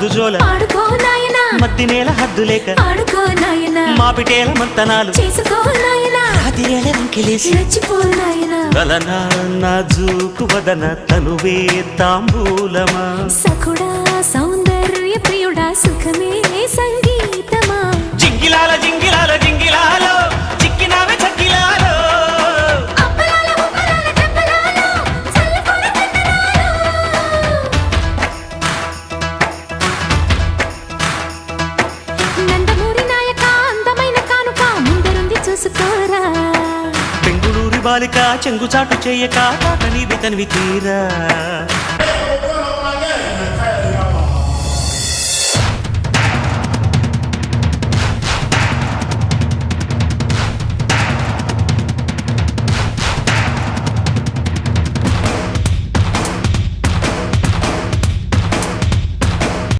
ముద్దు జోల ఆడుకో నాయనా మద్ది నేల హద్దు లేక ఆడుకో నాయనా మా పిటేల మంతనాలు చేసుకో నాయనా రాతిరేల రంకెలేసి రెచ్చిపో నాయనా గలనా నా జూకు వదన తనువే తాంబూలమా సఖుడా సౌందర్య ప్రియుడా సుఖమే సంగీతమా జింగిలాల జింగిలాల జింగిలాలో చిక్కినావే చక్కిలాలో అప్పలాల ఉప్పలాల చెప్పలాలో చల్లకొర చందనాలో నందమూరి నాయక అందమైన కానుక ముందరుంది చూసుకోరా బెంగుళూరు బాలిక చెంగుచాటు చేయక తాకనిది తనివి తీరా